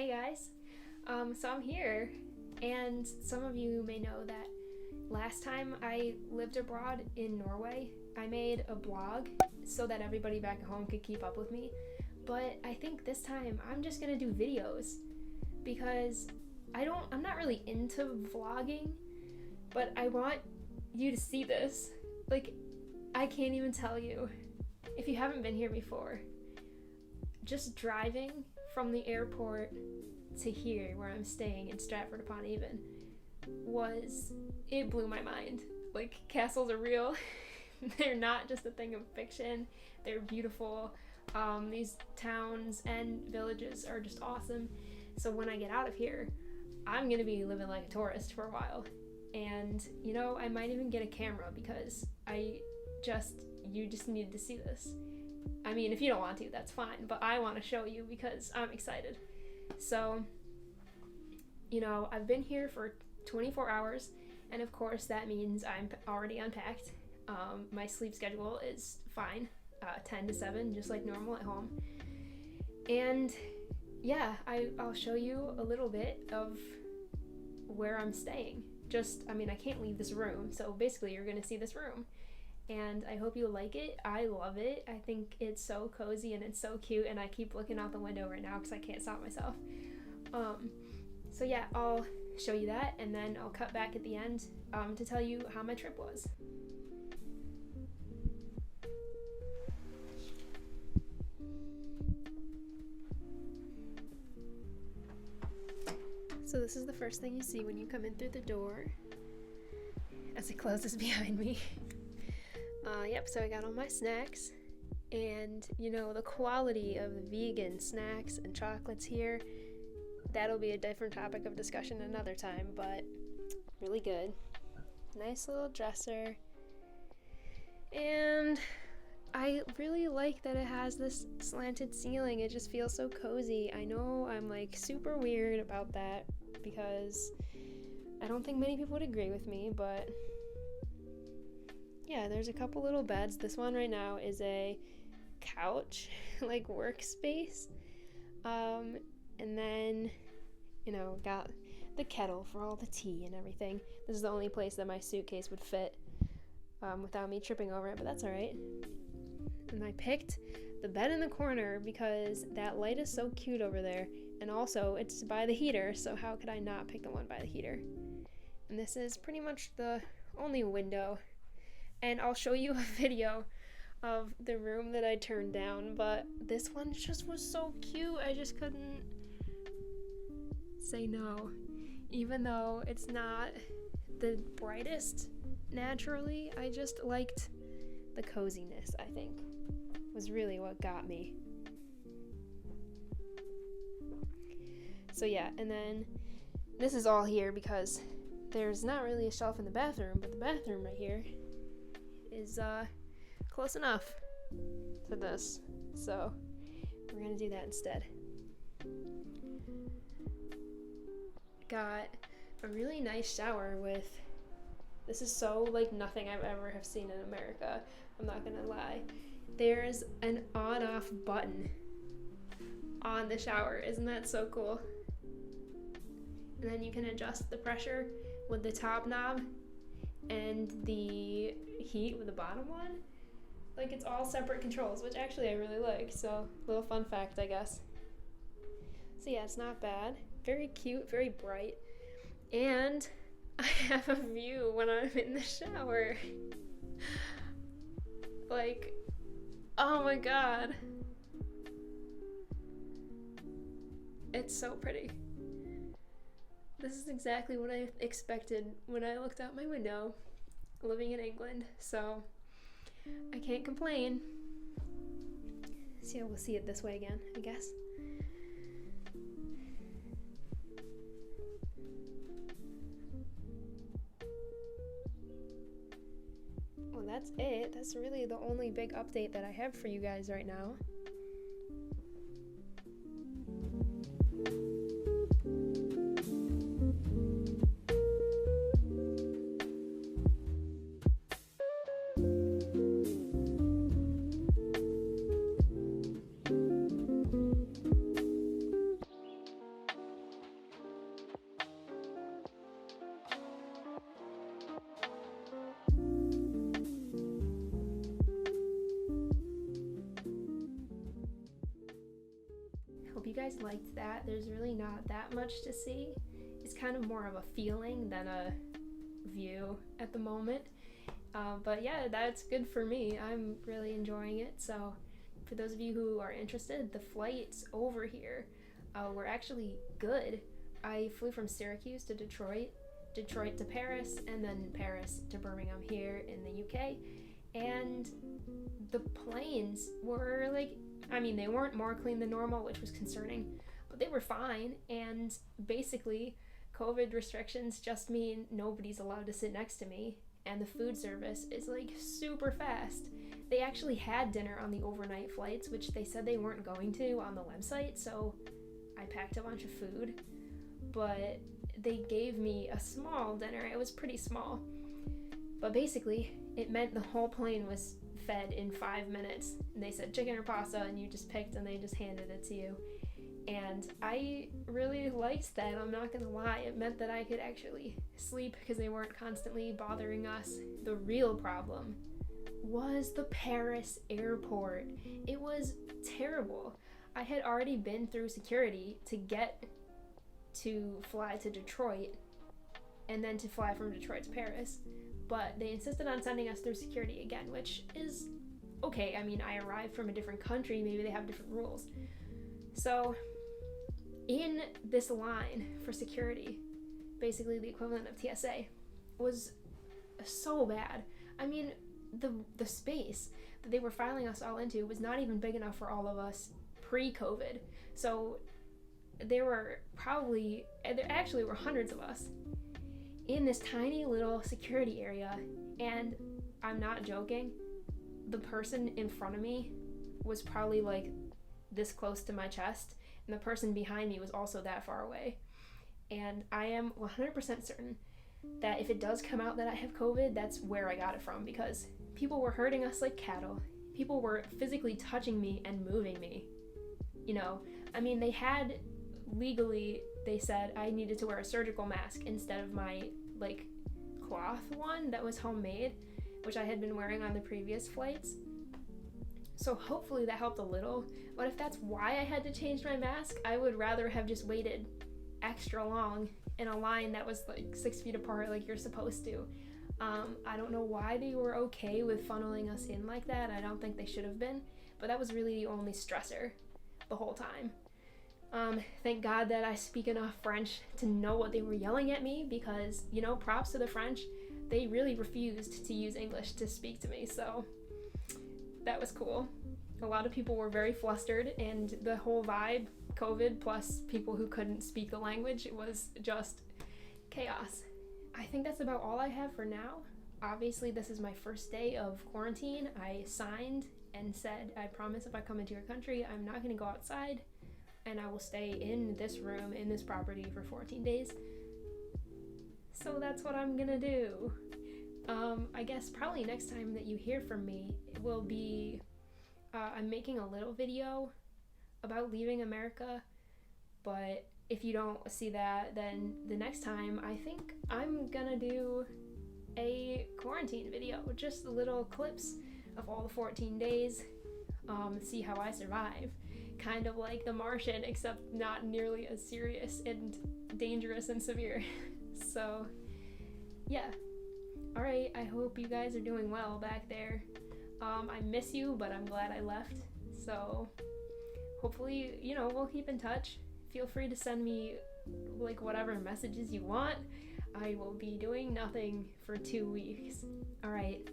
Hey guys, so I'm here, and some of you may know that last time I lived abroad in Norway, I made a blog so that everybody back at home could keep up with me, but I think this time I'm just gonna do videos because I'm not really into vlogging, but I want you to see this. Like, I can't even tell you. If you haven't been here before, just driving from the airport to here where I'm staying in Stratford-upon-Avon it blew my mind. Like, castles are real. They're not just a thing of fiction. They're beautiful. These towns and villages are just awesome. So when I get out of here, I'm gonna be living like a tourist for a while. And, you know, I might even get a camera because you just need to see this. I mean, if you don't want to, that's fine, but I want to show you because I'm excited. So, you know, I've been here for 24 hours, and of course that means I'm already unpacked. My sleep schedule is fine, 10 to 7, just like normal at home. And yeah, I'll show you a little bit of where I'm staying. I can't leave this room, so basically you're gonna see this room. And I hope you like it. I love it. I think it's so cozy and it's so cute, and I keep looking out the window right now because I can't stop myself. So yeah, I'll show you that, and then I'll cut back at the end to tell you how my trip was. So this is the first thing you see when you come in through the door as it closes behind me. Yep, so I got all my snacks, and you know, the quality of vegan snacks and chocolates here, that'll be a different topic of discussion another time, but really good. Nice little dresser, and I really like that it has this slanted ceiling. It just feels so cozy. I know I'm like super weird about that because I don't think many people would agree with me, but yeah, there's a couple little beds. This one right now is a couch, like workspace. And then, you know, got the kettle for all the tea and everything. This is the only place that my suitcase would fit without me tripping over it, but that's all right. And I picked the bed in the corner because that light is so cute over there. And also, it's by the heater, so how could I not pick the one by the heater? And this is pretty much the only window. And I'll show you a video of the room that I turned down, but this one just was so cute. I just couldn't say no. Even though it's not the brightest naturally, I just liked the coziness, I think, was really what got me. So yeah, and then this is all here because there's not really a shelf in the bathroom, but the bathroom right here is close enough to this, so we're gonna do that instead. Got a really nice shower with, this is so like nothing I've ever have seen in America, I'm not gonna lie. There's an on-off button on the shower. Isn't that so cool? And then you can adjust the pressure with the top knob and the heat with the bottom one. Like, it's all separate controls, which actually I really like, so little fun fact, I guess. So yeah, it's not bad. Very cute, very bright. And I have a view when I'm in the shower. Like, oh my god. It's so pretty. This is exactly what I expected when I looked out my window living in England, so I can't complain. So yeah, we'll see it this way again, I guess. Well, that's it. That's really the only big update that I have for you guys right now. liked that. There's really not that much to see. It's kind of more of a feeling than a view at the moment. But yeah, that's good for me. I'm really enjoying it. So for those of you who are interested, the flights over here were actually good. I flew from Syracuse to Detroit, Detroit to Paris, and then Paris to Birmingham here in the UK. And the planes were like, I mean, they weren't more clean than normal, which was concerning, but they were fine. And basically, COVID restrictions just mean nobody's allowed to sit next to me, and the food service is like super fast. They actually had dinner on the overnight flights, which they said they weren't going to on the website, so I packed a bunch of food, but they gave me a small dinner. It was pretty small, but basically it meant the whole plane was fed in 5 minutes, and they said chicken or pasta, and you just picked and they just handed it to you. And I really liked that, I'm not gonna lie. It meant that I could actually sleep because they weren't constantly bothering us. The real problem was the Paris airport. It was terrible. I had already been through security to get to fly to Detroit and then to fly from Detroit to Paris, but they insisted on sending us through security again, which is okay. I mean, I arrived from a different country, maybe they have different rules. So in this line for security, basically the equivalent of TSA, was so bad. I mean, the space that they were filing us all into was not even big enough for all of us pre-COVID. So there actually were hundreds of us in this tiny little security area, and I'm not joking, the person in front of me was probably like this close to my chest, and the person behind me was also that far away. And I am 100% certain that if it does come out that I have COVID, that's where I got it from, because people were hurting us like cattle. People were physically touching me and moving me. You know, I mean, they had legally, they said I needed to wear a surgical mask instead of my like cloth one that was homemade, which I had been wearing on the previous flights. So hopefully that helped a little, but if that's why I had to change my mask, I would rather have just waited extra long in a line that was like 6 feet apart like you're supposed to. I don't know why they were okay with funneling us in like that. I don't think they should have been, but that was really the only stressor the whole time. Thank God that I speak enough French to know what they were yelling at me, because, you know, props to the French, they really refused to use English to speak to me, so that was cool. A lot of people were very flustered, and the whole vibe, COVID plus people who couldn't speak the language, it was just chaos. I think that's about all I have for now. Obviously, this is my first day of quarantine. I signed and said, I promise if I come into your country, I'm not going to go outside, and I will stay in this room, in this property for 14 days. So that's what I'm gonna do. I guess probably next time that you hear from me, it will be, I'm making a little video about leaving America, but if you don't see that, then the next time I think I'm gonna do a quarantine video, just little clips of all the 14 days, see how I survive. Kind of like The Martian, except not nearly as serious and dangerous and severe. So, yeah. Alright, I hope you guys are doing well back there. I miss you, but I'm glad I left. So, hopefully, you know, we'll keep in touch. Feel free to send me, like, whatever messages you want. I will be doing nothing for 2 weeks. Alright,